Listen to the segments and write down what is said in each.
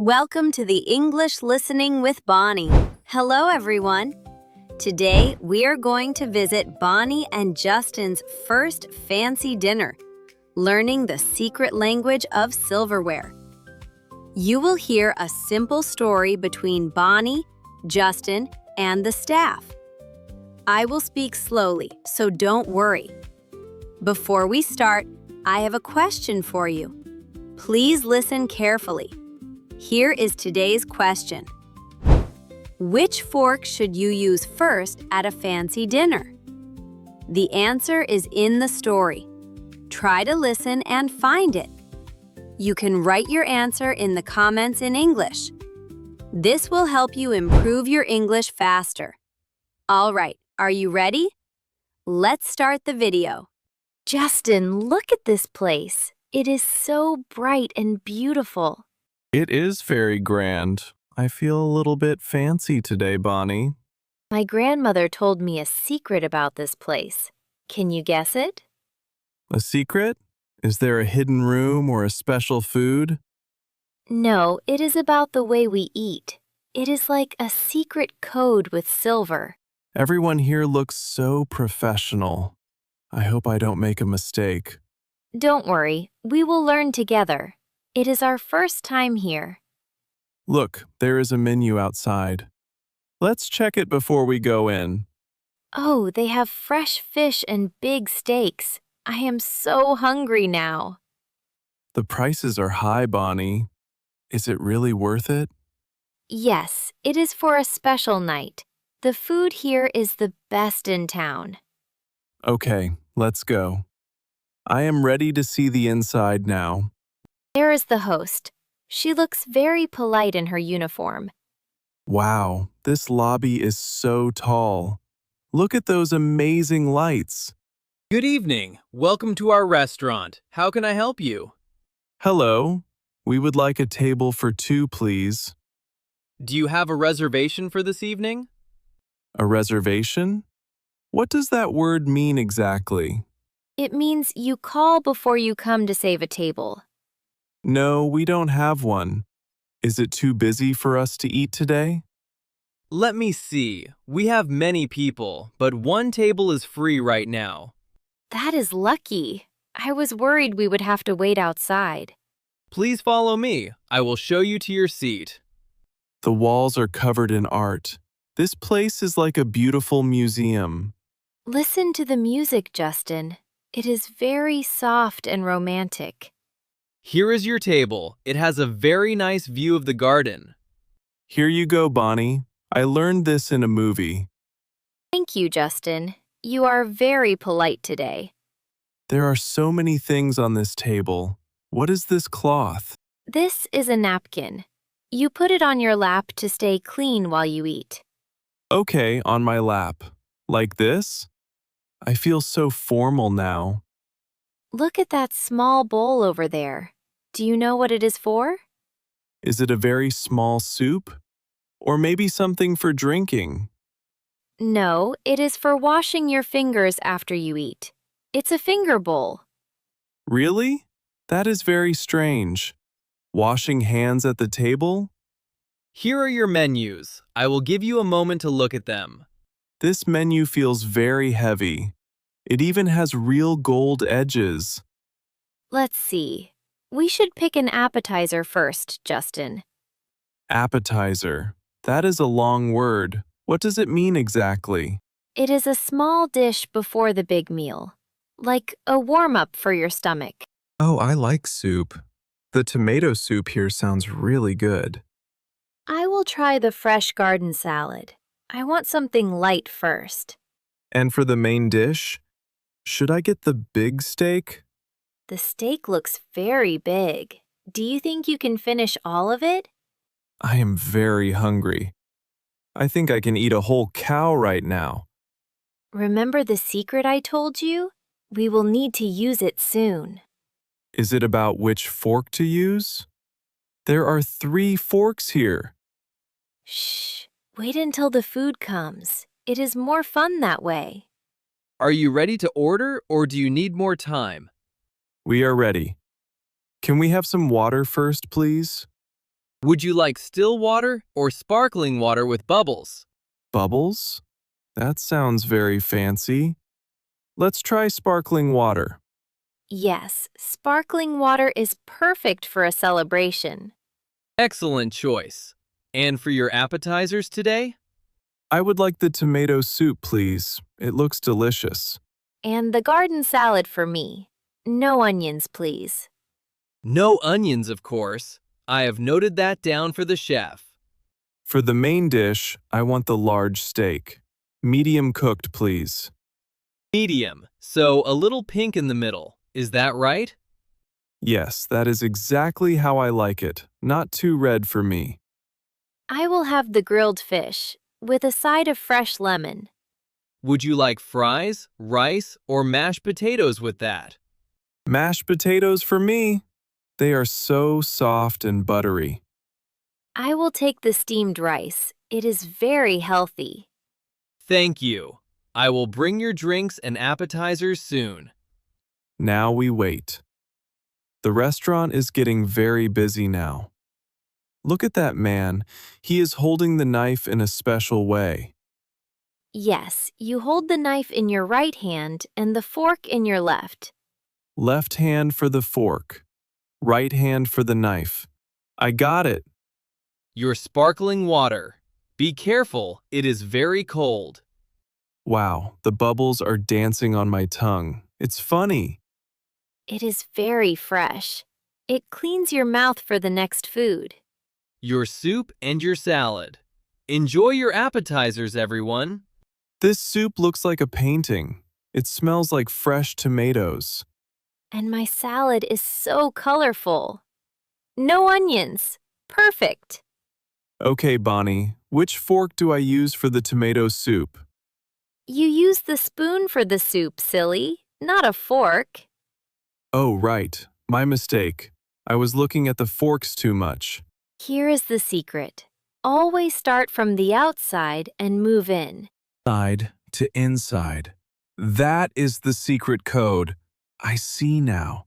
Welcome to the English Listening with Bonnie. Hello, everyone. Today, we are going to visit Bonnie and Justin's first fancy dinner, learning the secret language of silverware. You will hear a simple story between Bonnie, Justin, and the staff. I will speak slowly, so don't worry. Before we start, I have a question for you. Please listen carefully. Here is today's question. Which fork should you use first at a fancy dinner? The answer is in the story. Try to listen and find it. You can write your answer in the comments in English. This will help you improve your English faster. All right, are you ready? Let's start the video. Justin, look at this place. It is so bright and beautiful. It is very grand. I feel a little bit fancy today, Bonnie. My grandmother told me a secret about this place. Can you guess it? A secret? Is there a hidden room or a special food? No, it is about the way we eat. It is like a secret code with silver. Everyone here looks so professional. I hope I don't make a mistake. Don't worry, we will learn together. It is our first time here. Look, there is a menu outside. Let's check it before we go in. Oh, they have fresh fish and big steaks. I am so hungry now. The prices are high, Bonnie. Is it really worth it? Yes, it is for a special night. The food here is the best in town. Okay, let's go. I am ready to see the inside now. There is the host. She looks very polite in her uniform. Wow, this lobby is so tall. Look at those amazing lights. Good evening. Welcome to our restaurant. How can I help you? Hello. We would like a table for two, please. Do you have a reservation for this evening? A reservation? What does that word mean exactly? It means you call before you come to save a table. No, we don't have one. Is it too busy for us to eat today? Let me see. We have many people, but one table is free right now. That is lucky. I was worried we would have to wait outside. Please follow me. I will show you to your seat. The walls are covered in art. This place is like a beautiful museum. Listen to the music, Justin. It is very soft and romantic. Here is your table. It has a very nice view of the garden. Here you go, Bonnie. I learned this in a movie. Thank you, Justin. You are very polite today. There are so many things on this table. What is this cloth? This is a napkin. You put it on your lap to stay clean while you eat. Okay, on my lap. Like this? I feel so formal now. Look at that small bowl over there. Do you know what it is for? Is it a very small soup? Or maybe something for drinking? No, it is for washing your fingers after you eat. It's a finger bowl. Really? That is very strange. Washing hands at the table? Here are your menus. I will give you a moment to look at them. This menu feels very heavy. It even has real gold edges. Let's see. We should pick an appetizer first, Justin. Appetizer. That is a long word. What does it mean exactly? It is a small dish before the big meal, like a warm-up for your stomach. Oh, I like soup. The tomato soup here sounds really good. I will try the fresh garden salad. I want something light first. And for the main dish, should I get the big steak? The steak looks very big. Do you think you can finish all of it? I am very hungry. I think I can eat a whole cow right now. Remember the secret I told you? We will need to use it soon. Is it about which fork to use? There are 3 forks here. Shh, wait until the food comes. It is more fun that way. Are you ready to order, or do you need more time? We are ready. Can we have some water first, please? Would you like still water or sparkling water with bubbles? Bubbles? That sounds very fancy. Let's try sparkling water. Yes, sparkling water is perfect for a celebration. Excellent choice. And for your appetizers today? I would like the tomato soup, please. It looks delicious. And the garden salad for me. No onions, please. No onions, of course. I have noted that down for the chef. For the main dish, I want the large steak. Medium cooked, please. Medium, so a little pink in the middle. Is that right? Yes, that is exactly how I like it. Not too red for me. I will have the grilled fish with a side of fresh lemon. Would you like fries, rice, or mashed potatoes with that? Mashed potatoes for me. They are so soft and buttery. I will take the steamed rice. It is very healthy. Thank you. I will bring your drinks and appetizers soon. Now we wait. The restaurant is getting very busy now. Look at that man. He is holding the knife in a special way. Yes, you hold the knife in your right hand and the fork in your left. Left hand for the fork. Right hand for the knife. I got it. Your sparkling water. Be careful, it is very cold. Wow, the bubbles are dancing on my tongue. It's funny. It is very fresh. It cleans your mouth for the next food. Your soup and your salad. Enjoy your appetizers, everyone. This soup looks like a painting. It smells like fresh tomatoes. And my salad is so colorful. No onions. Perfect. Okay, Bonnie, which fork do I use for the tomato soup? You use the spoon for the soup, silly, not a fork. Oh, right. My mistake. I was looking at the forks too much. Here is the secret. Always start from the outside and move in. Side to inside. That is the secret code. I see now.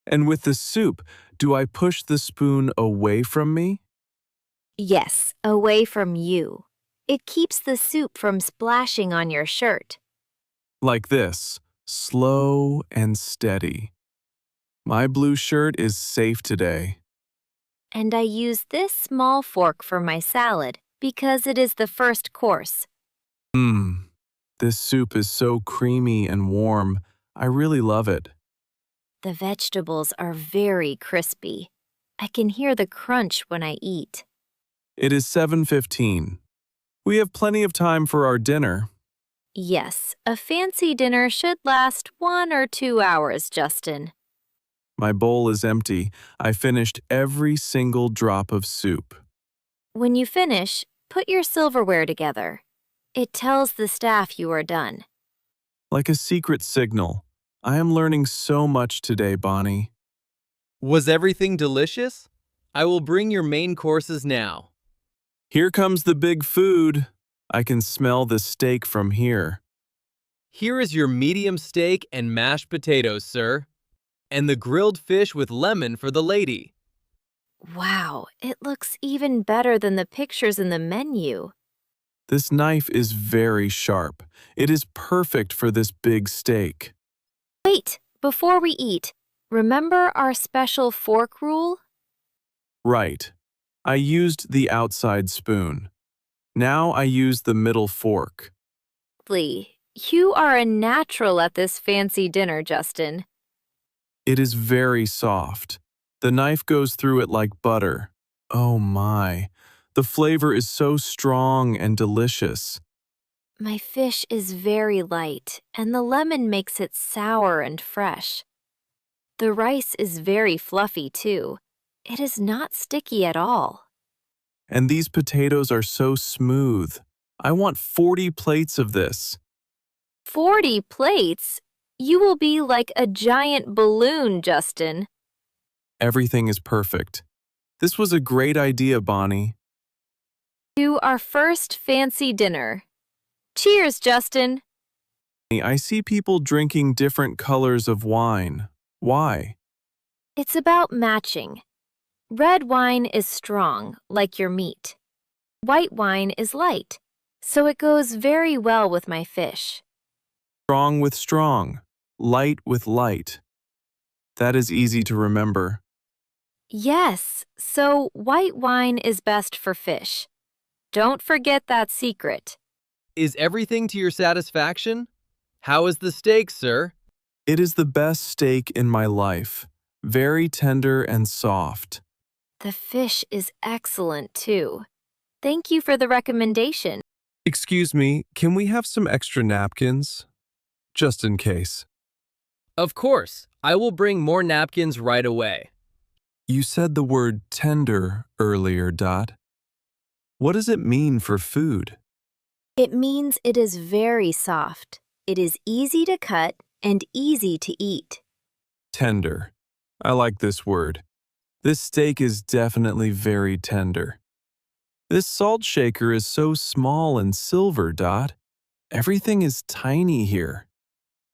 And with the soup, do I push the spoon away from me? Yes, away from you. It keeps the soup from splashing on your shirt. Like this, slow and steady. My blue shirt is safe today. And I use this small fork for my salad because it is the first course. This soup is so creamy and warm. I really love it. The vegetables are very crispy. I can hear the crunch when I eat. It is 7:15. We have plenty of time for our dinner. Yes, a fancy dinner should last 1 or 2 hours, Justin. My bowl is empty. I finished every single drop of soup. When you finish, put your silverware together. It tells the staff you are done. Like a secret signal. I am learning so much today, Bonnie. Was everything delicious? I will bring your main courses now. Here comes the big food. I can smell the steak from here. Here is your medium steak and mashed potatoes, sir. And the grilled fish with lemon for the lady. Wow, it looks even better than the pictures in the menu. This knife is very sharp. It is perfect for this big steak. Wait, before we eat, remember our special fork rule? Right. I used the outside spoon. Now I use the middle fork. Lee, you are a natural at this fancy dinner, Justin. It is very soft. The knife goes through it like butter. Oh my. The flavor is so strong and delicious. My fish is very light, and the lemon makes it sour and fresh. The rice is very fluffy, too. It is not sticky at all. And these potatoes are so smooth. I want 40 plates of this. 40 plates? You will be like a giant balloon, Justin. Everything is perfect. This was a great idea, Bonnie. To our first fancy dinner. Cheers, Justin. I see people drinking different colors of wine. Why? It's about matching. Red wine is strong, like your meat. White wine is light, so it goes very well with my fish. Strong with strong, light with light. That is easy to remember. Yes, so white wine is best for fish. Don't forget that secret. Is everything to your satisfaction? How is the steak, sir? It is the best steak in my life, very tender and soft. The fish is excellent too. Thank you for the recommendation. Excuse me, can we have some extra napkins? Just in case. Of course, I will bring more napkins right away. You said the word tender earlier, Dot. What does it mean for food? It means it is very soft. It is easy to cut and easy to eat. Tender. I like this word. This steak is definitely very tender. This salt shaker is so small and silver, Dot. Everything is tiny here.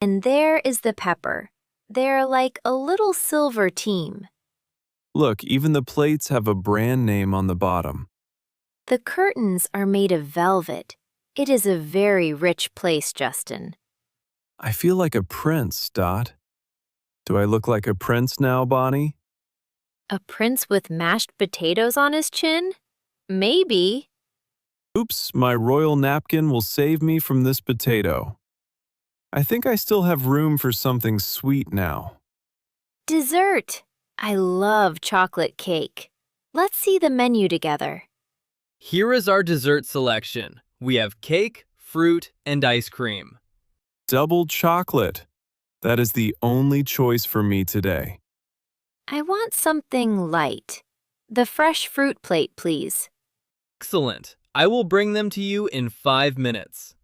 And there is the pepper. They're like a little silver team. Look, even the plates have a brand name on the bottom. The curtains are made of velvet. It is a very rich place, Justin. I feel like a prince, Dot. Do I look like a prince now, Bonnie? A prince with mashed potatoes on his chin? Maybe. Oops, my royal napkin will save me from this potato. I think I still have room for something sweet now. Dessert. I love chocolate cake. Let's see the menu together. Here is our dessert selection. We have cake, fruit, and ice cream. Double chocolate. That is the only choice for me today. I want something light. The fresh fruit plate, please. Excellent. I will bring them to you in 5 minutes.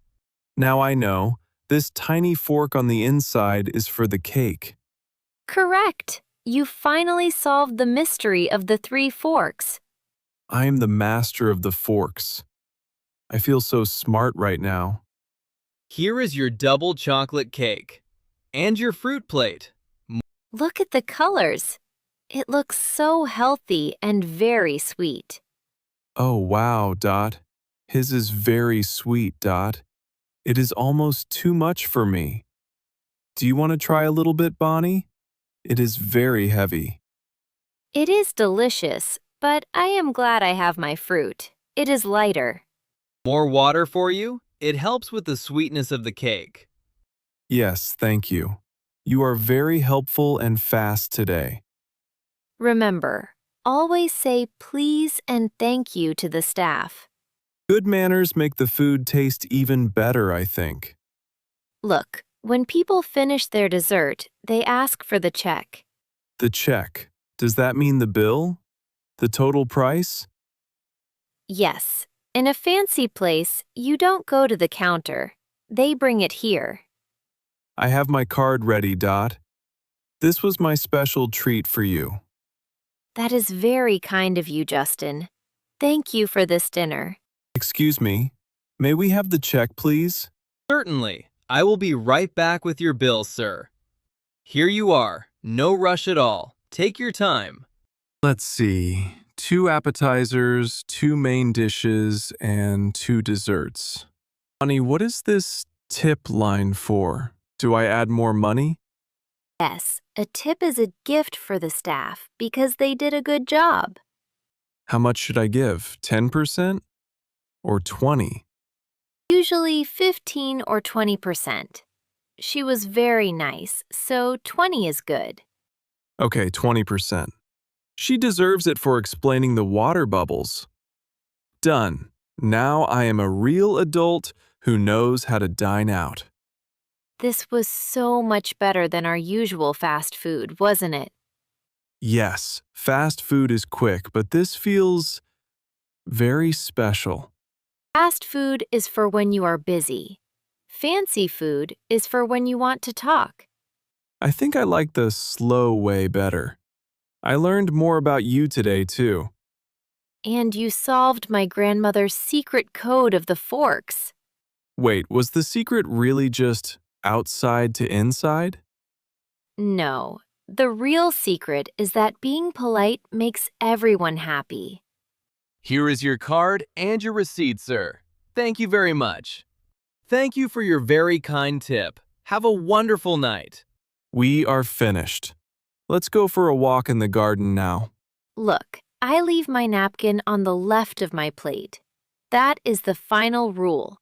Now I know, this tiny fork on the inside is for the cake. Correct. You finally solved the mystery of the 3 forks. I am the master of the forks. I feel so smart right now. Here is your double chocolate cake and your fruit plate. Look at the colors. It looks so healthy and very sweet. Oh wow, Dot. His is very sweet, Dot. It is almost too much for me. Do you want to try a little bit, Bonnie? It is very heavy. It is delicious, but I am glad I have my fruit. It is lighter. More water for you? It helps with the sweetness of the cake. Yes, thank you. You are very helpful and fast today. Remember, always say please and thank you to the staff. Good manners make the food taste even better, I think. Look, when people finish their dessert, they ask for the check. The check. Does that mean the bill? The total price? Yes, in a fancy place, you don't go to the counter. They bring it here. I have my card ready, Dot. This was my special treat for you. That is very kind of you, Justin. Thank you for this dinner. Excuse me, may we have the check, please? Certainly. I will be right back with your bill, sir. Here you are. No rush at all. Take your time. Let's see. 2 appetizers, 2 main dishes, and 2 desserts. Bonnie, what is this tip line for? Do I add more money? Yes, a tip is a gift for the staff because they did a good job. How much should I give? 10% or 20? Usually 15 or 20%. She was very nice, so 20 is good. Okay, 20%. She deserves it for explaining the water bubbles. Done. Now I am a real adult who knows how to dine out. This was so much better than our usual fast food, wasn't it? Yes, fast food is quick, but this feels very special. Fast food is for when you are busy. Fancy food is for when you want to talk. I think I like the slow way better. I learned more about you today, too. And you solved my grandmother's secret code of the forks. Wait, was the secret really just outside to inside? No, The real secret is that being polite makes everyone happy. Here is your card and your receipt, sir. Thank you very much. Thank you for your very kind tip. Have a wonderful night. We are finished. Let's go for a walk in the garden now. Look, I leave my napkin on the left of my plate. That is the final rule.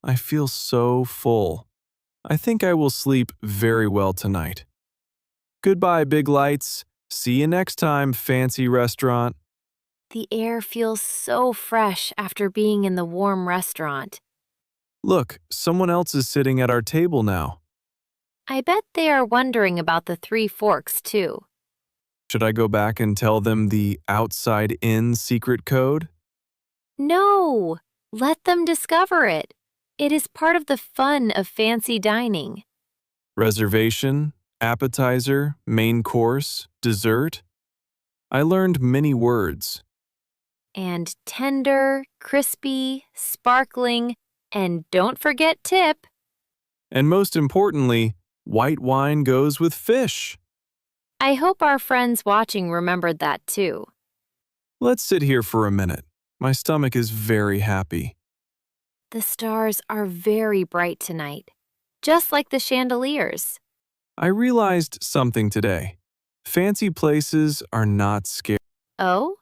I feel so full. I think I will sleep very well tonight. Goodbye, big lights. See you next time, fancy restaurant. The air feels so fresh after being in the warm restaurant. Look, someone else is sitting at our table now. I bet they are wondering about the 3 forks, too. Should I go back and tell them the outside-in secret code? No! Let them discover it. It is part of the fun of fancy dining. Reservation, appetizer, main course, dessert. I learned many words. And tender, crispy, sparkling, and don't forget tip. And most importantly, white wine goes with fish. I hope our friends watching remembered that too. Let's sit here for a minute. My stomach is very happy. The stars are very bright tonight, just like the chandeliers. I realized something today. Fancy places are not scary. Oh?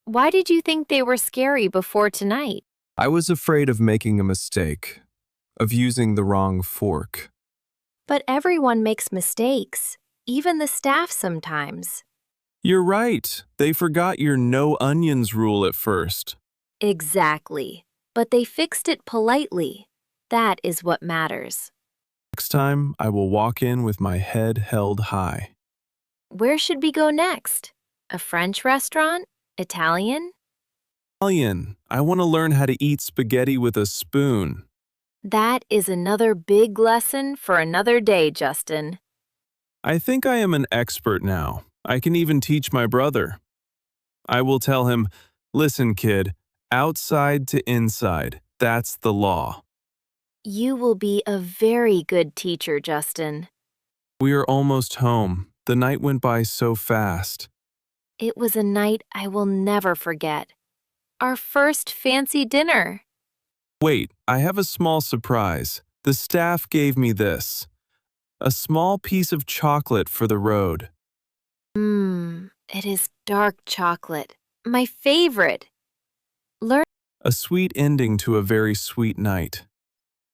Why did you think they were scary before tonight? I was afraid of making a mistake, of using the wrong fork. But everyone makes mistakes, even the staff sometimes. You're right. They forgot your no onions rule at first. Exactly. But they fixed it politely. That is what matters. Next time, I will walk in with my head held high. Where should we go next? A French restaurant? Italian? Italian. I want to learn how to eat spaghetti with a spoon. That is another big lesson for another day, Justin. I think I am an expert now. I can even teach my brother. I will tell him, listen, kid, outside to inside, that's the law. You will be a very good teacher, Justin. We are almost home. The night went by so fast. It was a night I will never forget. Our first fancy dinner. Wait, I have a small surprise. The staff gave me this. A small piece of chocolate for the road. It is dark chocolate. My favorite. A sweet ending to a very sweet night.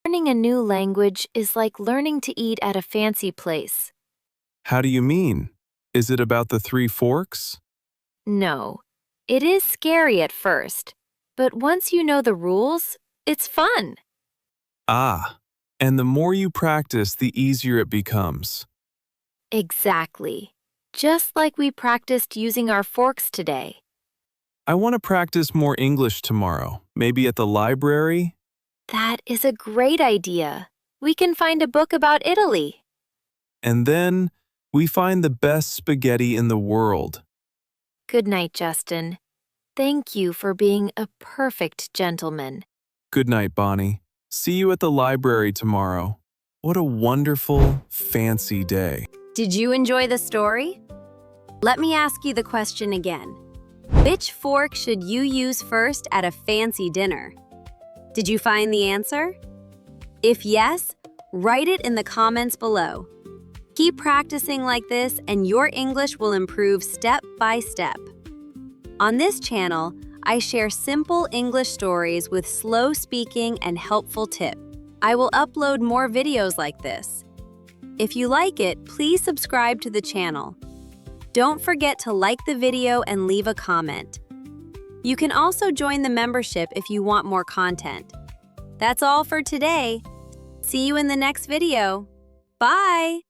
Learning a new language is like learning to eat at a fancy place. How do you mean? Is it about the 3 forks? No, it is scary at first, but once you know the rules, it's fun. Ah, and the more you practice, the easier it becomes. Exactly. Just like we practiced using our forks today. I want to practice more English tomorrow, maybe at the library. That is a great idea. We can find a book about Italy. And then we find the best spaghetti in the world. Good night, Justin. Thank you for being a perfect gentleman. Good night, Bonnie. See you at the library tomorrow. What a wonderful, fancy day. Did you enjoy the story? Let me ask you the question again. Which fork should you use first at a fancy dinner? Did you find the answer? If yes, write it in the comments below. Keep practicing like this and your English will improve step by step. On this channel, I share simple English stories with slow speaking and helpful tips. I will upload more videos like this. If you like it, please subscribe to the channel. Don't forget to like the video and leave a comment. You can also join the membership if you want more content. That's all for today. See you in the next video. Bye!